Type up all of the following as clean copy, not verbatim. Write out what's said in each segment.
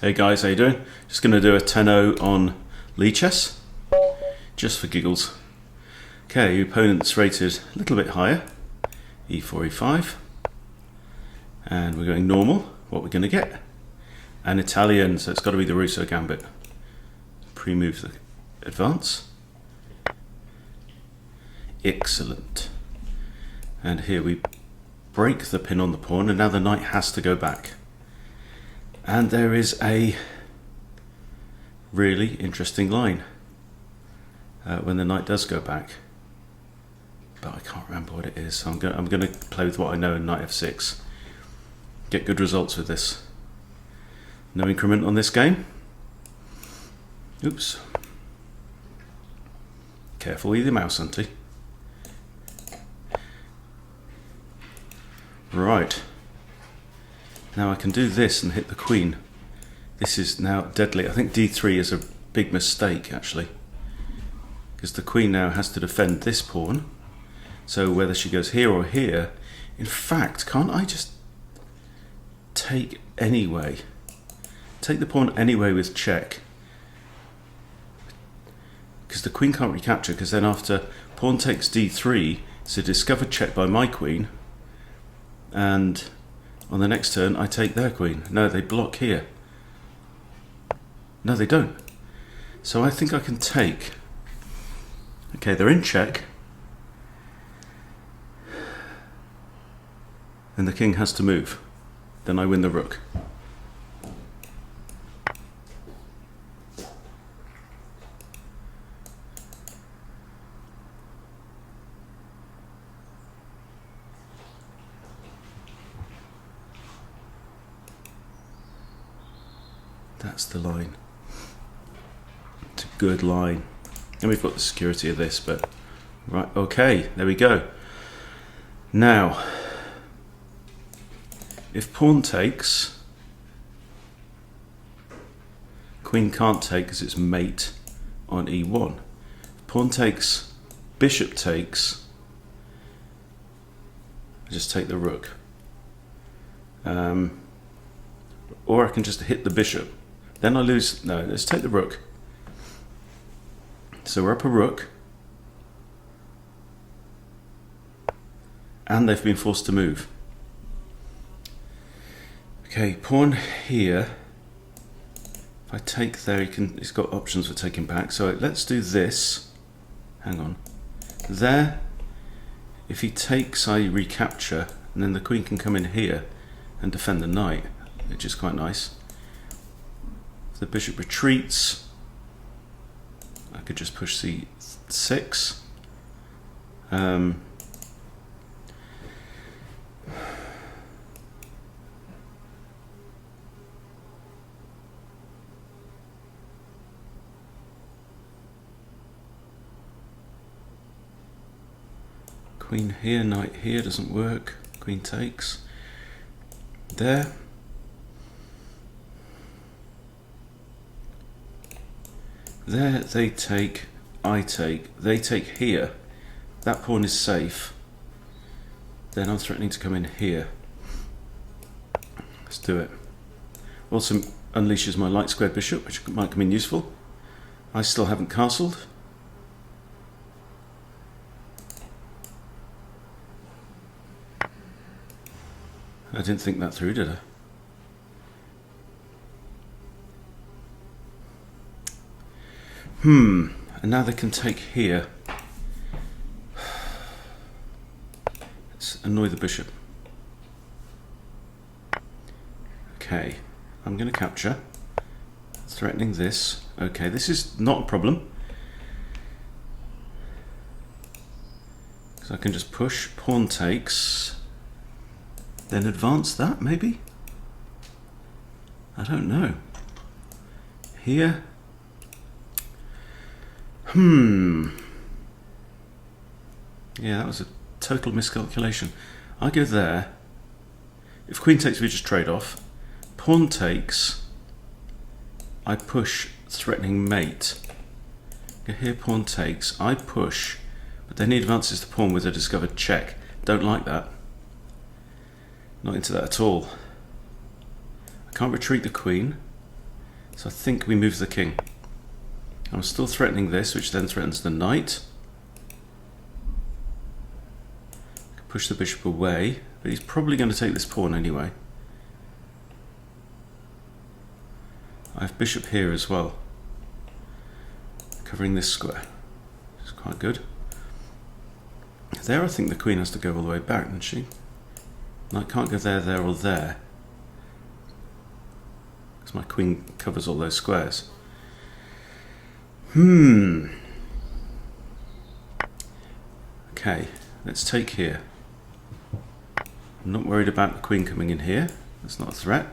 Hey guys, how you doing? Just going to do a 10-0 on Lee chess, just for giggles. Okay, your opponent's rated a little bit higher, e4, e5, and we're going normal. What we're going to get? An Italian, so it's got to be the Rousseau Gambit. Pre-move the advance. Excellent. And here we break the pin on the pawn, and now the knight has to go back. And there is a really interesting line when the knight does go back, but I can't remember what it is, so I'm going to play with what I know in knight f6. Get good results with this. No increment on this game. Oops. Careful with your mouse, auntie. Right. Now I can do this and hit the queen. This is now deadly. I think d3 is a big mistake actually, because the queen now has to defend this pawn. So whether she goes here or here, in fact, can't I just take anyway? Take the pawn anyway with check, because the queen can't recapture, because then after pawn takes d3, it's a discovered check by my queen, and on the next turn I take their queen. No, they block here. No, they don't. So I think I can take. Okay, they're in check, and the king has to move. Then I win the rook. That's the line. It's a good line. And we've got the security of this, but right, okay, there we go. Now, if pawn takes, queen can't take because it's mate on e1. If pawn takes, bishop takes, I just take the rook. Or I can just hit the bishop. Then I lose. No, let's take the rook. So we're up a rook, and they've been forced to move. Okay, pawn here. If I take there, he's got options for taking back. So let's do this. Hang on. There. If he takes, I recapture, and then the queen can come in here and defend the knight, which is quite nice. The bishop retreats, I could just push c6. Queen here, knight here, doesn't work. Queen takes. There. There they take, I take, they take here. That pawn is safe. Then I'm threatening to come in here. Let's do it. Also unleashes my light squared bishop, which might come in useful. I still haven't castled. I didn't think that through, did I? And now they can take here. Let's annoy the bishop. Okay, I'm going to capture. Threatening this. Okay, this is not a problem, because I can just push, pawn takes, then advance that, maybe? I don't know. Here. Yeah, that was a total miscalculation. I go there. If queen takes, we just trade off. Pawn takes. I push, threatening mate. Here, pawn takes. I push, but then he advances the pawn with a discovered check. Don't like that. Not into that at all. I can't retreat the queen. So I think we move the king. I'm still threatening this, which then threatens the knight. Push the bishop away, but he's probably going to take this pawn anyway. I have bishop here as well, covering this square. It's quite good. There I think the queen has to go all the way back, doesn't she? Knight can't go there, there or there, because my queen covers all those squares. Okay, let's take here. I'm not worried about the queen coming in here. That's not a threat.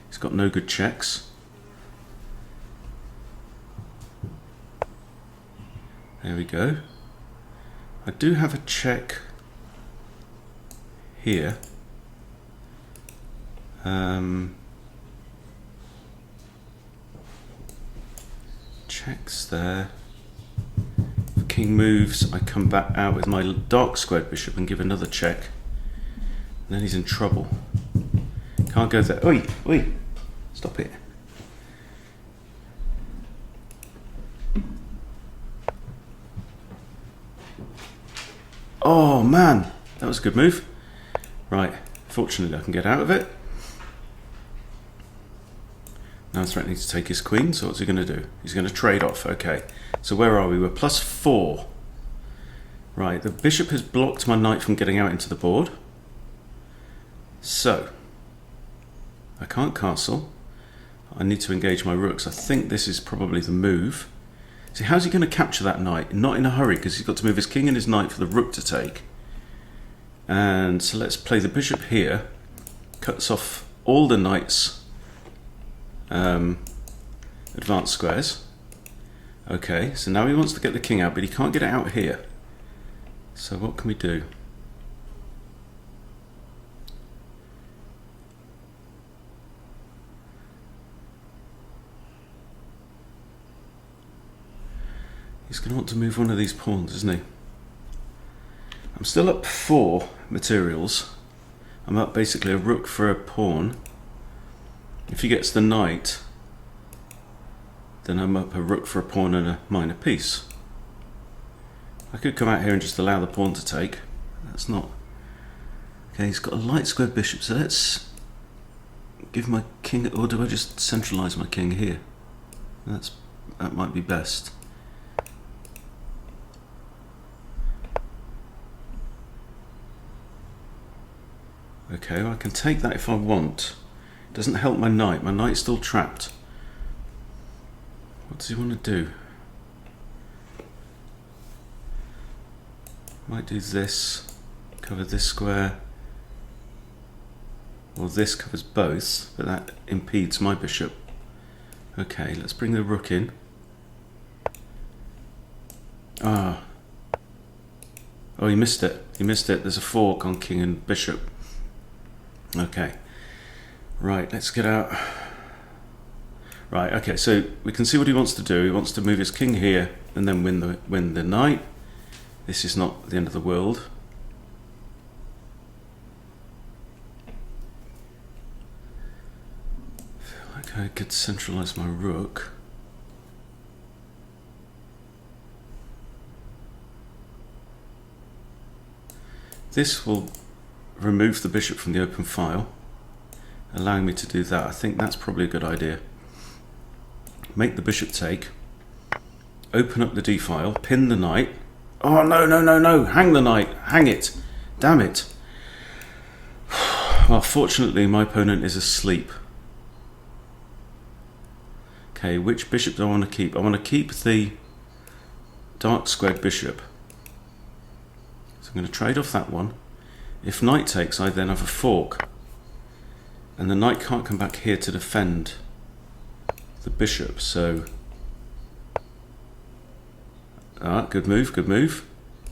He's got no good checks. There we go. I do have a check here. Checks there. If king moves, I come back out with my dark squared bishop and give another check. And then he's in trouble. Can't go there. Oi, oi, stop it. Oh man, that was a good move. Right, fortunately I can get out of it. Now I'm threatening to take his queen, so what's he going to do? He's going to trade off, okay. So where are we? We're +4. Right, the bishop has blocked my knight from getting out into the board. So, I can't castle. I need to engage my rooks. I think this is probably the move. See, how's he going to capture that knight? Not in a hurry, because he's got to move his king and his knight for the rook to take. And so let's play the bishop here. Cuts off all the knight's advanced squares. Okay, so now he wants to get the king out, but he can't get it out here. So what can we do? He's going to want to move one of these pawns, isn't he? I'm still up 4 materials. I'm up basically a rook for a pawn. If he gets the knight, then I'm up a rook for a pawn and a minor piece. I could come out here and just allow the pawn to take. That's not... Okay, he's got a light square bishop, so let's give my king... Or do I just centralise my king here? That might be best. Okay, well, I can take that if I want. It doesn't help my knight. My knight's still trapped. What does he want to do? Might do this, cover this square. Well, this covers both, but that impedes my bishop. Okay, let's bring the rook in. Ah. Oh, he missed it. He missed it. There's a fork on king and bishop. Okay. Right, let's get out. Right, okay, so we can see what he wants to do. He wants to move his king here and then win the knight. This is not the end of the world. I feel like I could centralise my rook. This will remove the bishop from the open file, allowing me to do that. I think that's probably a good idea. Make the bishop take, open up the d file, pin the knight. Oh no, no, no, no, hang the knight, hang it, damn it. Well, fortunately my opponent is asleep. Okay, which bishop do I want to keep? I want to keep the dark squared bishop. So I'm going to trade off that one. If knight takes, I then have a fork. And the knight can't come back here to defend the bishop, so... good move, good move.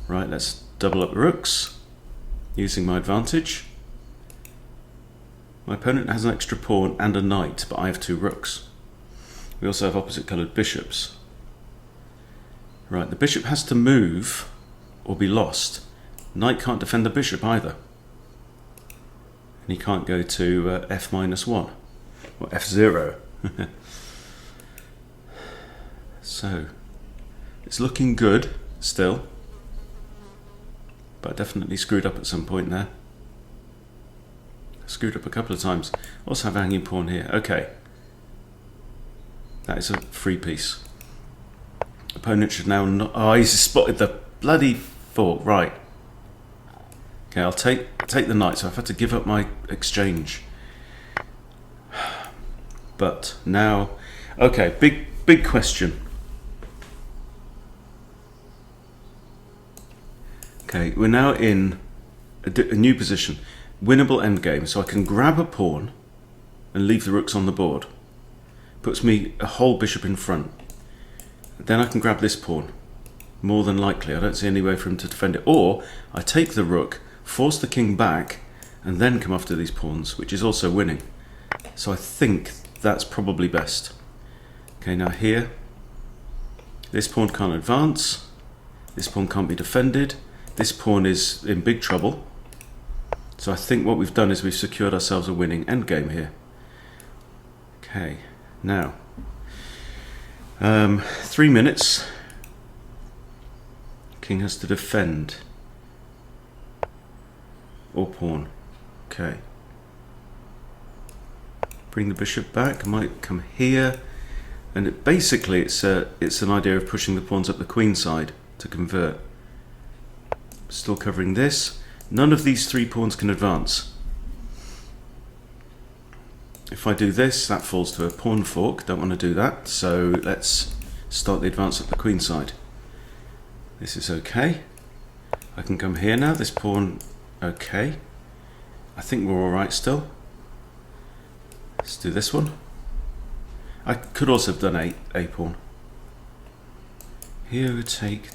Right, let's double up rooks, using my advantage. My opponent has an extra pawn and a knight, but I have 2 rooks. We also have opposite coloured bishops. Right, the bishop has to move or be lost. Knight can't defend the bishop either. And he can't go to f-1, or f0. So it's looking good still, but I definitely screwed up at some point there. Screwed up a couple of times. Also have a hanging pawn here. Okay, that is a free piece. Opponent should now not... Oh, he's spotted the bloody fork. Right. Okay, I'll take the knight, so I've had to give up my exchange. But now... Okay, big question. Okay, we're now in a new position. Winnable endgame, so I can grab a pawn and leave the rooks on the board. Puts me a whole bishop in front. Then I can grab this pawn. More than likely, I don't see any way for him to defend it. Or I take the rook, force the king back, and then come after these pawns, which is also winning. So I think that's probably best. Okay, now here, this pawn can't advance. This pawn can't be defended. This pawn is in big trouble. So I think what we've done is we've secured ourselves a winning endgame here. Okay, now 3 minutes. King has to defend. Or pawn. Okay. Bring the bishop back. I might come here. And basically it's an idea of pushing the pawns up the queen side to convert. Still covering this. None of these 3 pawns can advance. If I do this, that falls to a pawn fork. Don't want to do that. So let's start the advance up the queen side. This is okay. I can come here now. This pawn, okay. I think we're all right still. Let's do this one. I could also have done a pawn. Here, take.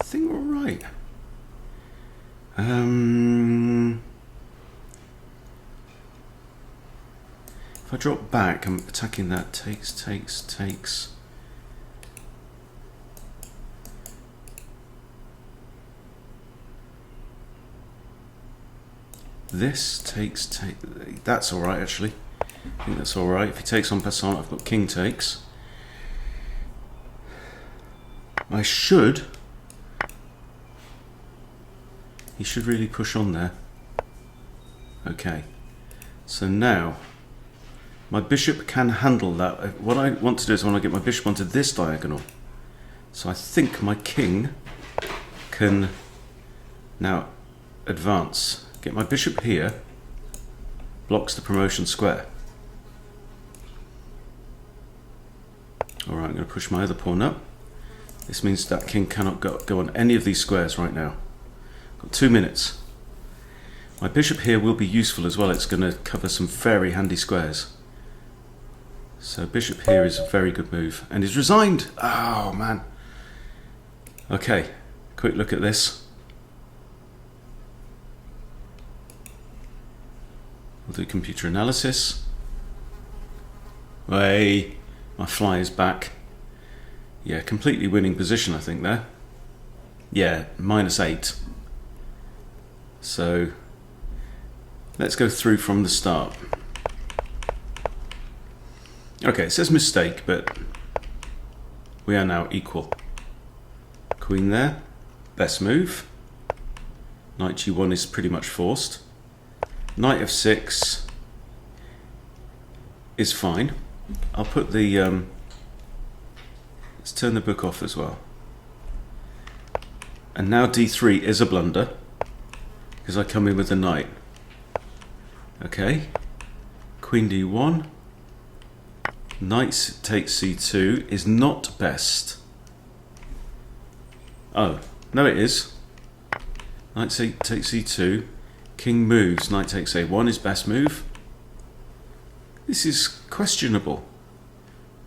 I think we're all right. If I drop back, I'm attacking that. Takes. This takes. That's all right, actually. I think that's all right. If he takes en passant, I've got king takes. I should. He should really push on there. Okay. So now, my bishop can handle that. What I want to do is I want to get my bishop onto this diagonal. So I think my king can now advance. Get my bishop here. Blocks the promotion square. Alright, I'm going to push my other pawn up. This means that king cannot go on any of these squares right now. Got 2 minutes. My bishop here will be useful as well. It's going to cover some very handy squares. So bishop here is a very good move. And he's resigned. Oh, man. Okay, quick look at this. We'll do computer analysis. Hey, my fly is back. Yeah, completely winning position, I think, there. Yeah, -8. So, let's go through from the start. Okay, it says mistake, but we are now equal. Queen there, best move. Knight g1 is pretty much forced. Knight f6 is fine. I'll put the... let's turn the book off as well. And now d3 is a blunder, because I come in with the knight. Okay, queen d1. Knight takes c2 is not best. Oh, no it is. Knight takes c2. King moves, knight takes a1 is best move. This is questionable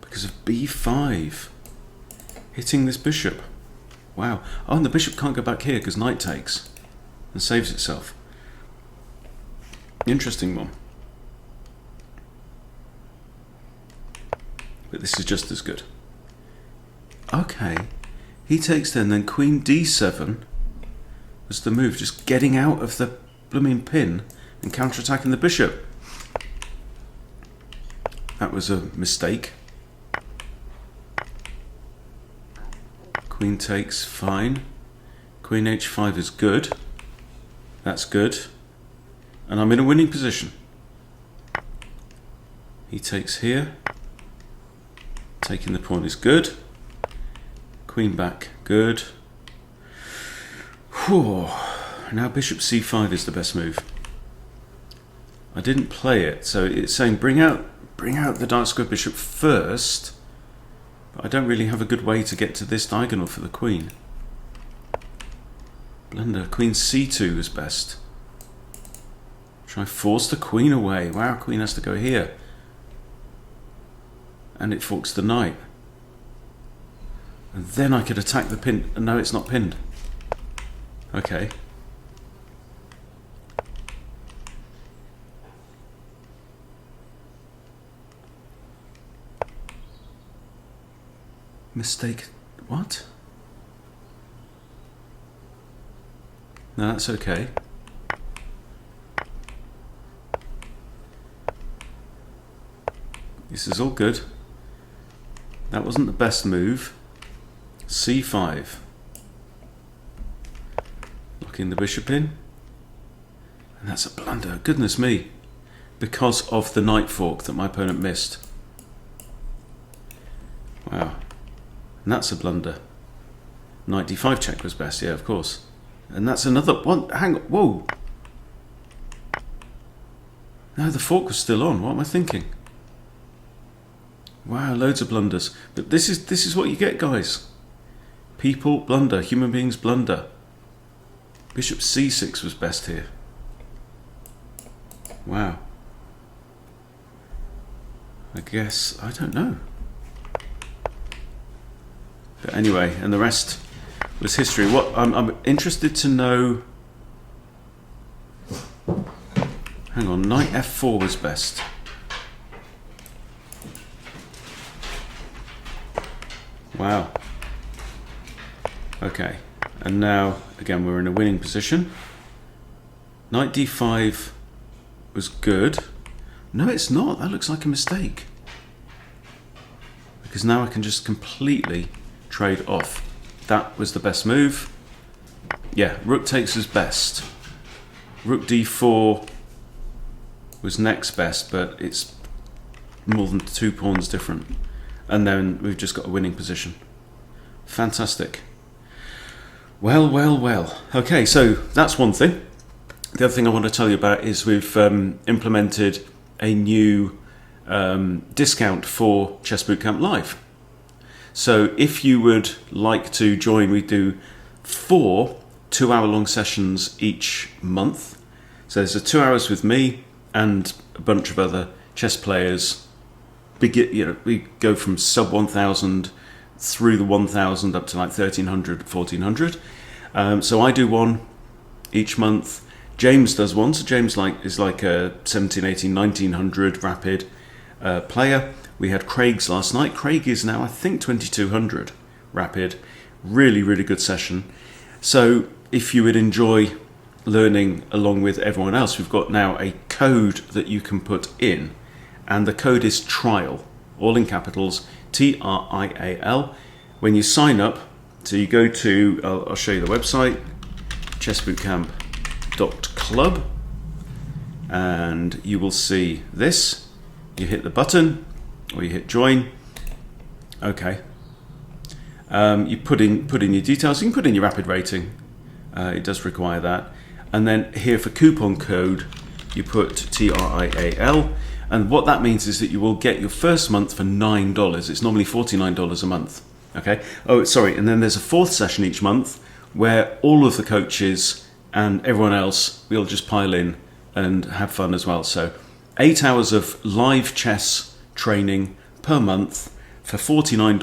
because of b5. Hitting this bishop. Wow. Oh, and the bishop can't go back here because knight takes and saves itself. Interesting one. But this is just as good. Okay. He takes then queen d7 was the move. Just getting out of the blooming pin and counterattacking the bishop. That was a mistake. Queen takes, fine. Queen h5 is good. That's good. And I'm in a winning position. He takes here. Taking the pawn is good. Queen back, good. Whew. Now bishop c5 is the best move. I didn't play it, so it's saying bring out the dark square bishop first. But I don't really have a good way to get to this diagonal for the queen. Blunder. Queen c2 is best. Try force the queen away. Wow, queen has to go here. And it forks the knight. And then I could attack the pin. No, it's not pinned. Okay. Mistake. What? No, that's okay. This is all good. That wasn't the best move. c5. Locking the bishop in. And that's a blunder. Goodness me. Because of the knight fork that my opponent missed. Wow. And that's a blunder. Knight d5 check was best, yeah, of course. And that's another one. Hang on. Whoa. No, the fork was still on. What am I thinking? Wow, loads of blunders. But this is what you get, guys. People blunder. Human beings blunder. Bishop c6 was best here. Wow. I guess, I don't know. But anyway, and the rest was history. What I'm interested to know. Hang on, knight f4 was best. Wow. Okay, and now again we're in a winning position. Knight d5 was good. No, it's not. That looks like a mistake. Because now I can just completely trade off. That was the best move. Yeah, rook takes as best. Rook d4 was next best, but it's more than 2 pawns different. And then we've just got a winning position. Fantastic. Well, well, well. Okay, so that's one thing. The other thing I want to tell you about is we've implemented a new discount for Chess Bootcamp Live. So if you would like to join, we do 4 2-hour-long sessions each month. So there's 2 hours with me and a bunch of other chess players. We go from sub 1,000 through the 1,000 up to like 1,300, 1,400. So I do one each month. James does one. So James is like a 17, 18, 1900 rapid player. We had Craig's last night. Craig is now, I think, 2,200 rapid. Really, really good session. So if you would enjoy learning along with everyone else, we've got now a code that you can put in. And the code is TRIAL, all in capitals, TRIAL. When you sign up, so you go to, I'll show you the website, chessbootcamp.club, and you will see this. You hit the button, or you hit join. Okay. You put in your details. You can put in your rapid rating. It does require that. And then here for coupon code, you put TRIAL. And what that means is that you will get your first month for $9. It's normally $49 a month. Okay. Oh, sorry. And then there's a 4th session each month where all of the coaches and everyone else, we'll just pile in and have fun as well. So 8 hours of live chess training per month for $49.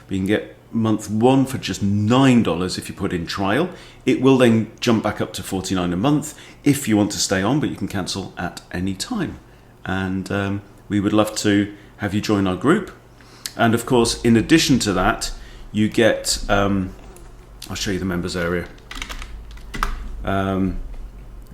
But you can get month 1 for just $9 if you put in trial. It will then jump back up to $49 a month if you want to stay on, but you can cancel at any time. And we would love to have you join our group. And of course, in addition to that, you get, I'll show you the members area. When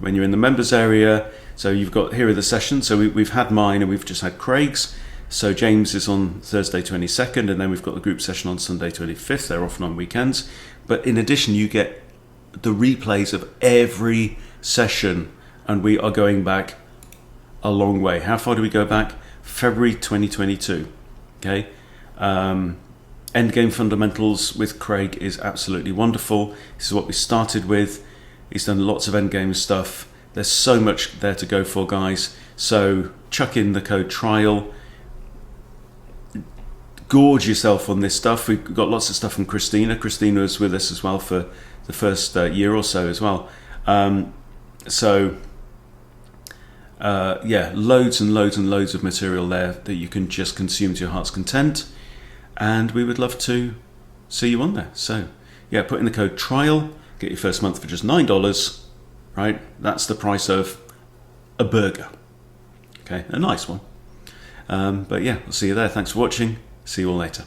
you're in the members area, so you've got, here are the sessions. So we've had mine and we've just had Craig's. So James is on Thursday 22nd, and then we've got the group session on Sunday 25th. They're often on weekends. But in addition, you get the replays of every session, and we are going back a long way. How far do we go back? February 2022. Okay. Endgame Fundamentals with Craig is absolutely wonderful. This is what we started with. He's done lots of endgame stuff. There's so much there to go for, guys. So chuck in the code TRIAL. Gorge yourself on this stuff. We've got lots of stuff from Christina. Christina was with us as well for the first year or so as well. Yeah, loads and loads and loads of material there that you can just consume to your heart's content. And we would love to see you on there. So yeah, put in the code TRIAL, get your first month for just $9, right? That's the price of a burger. Okay, a nice one. But yeah, I'll see you there. Thanks for watching. See you all later.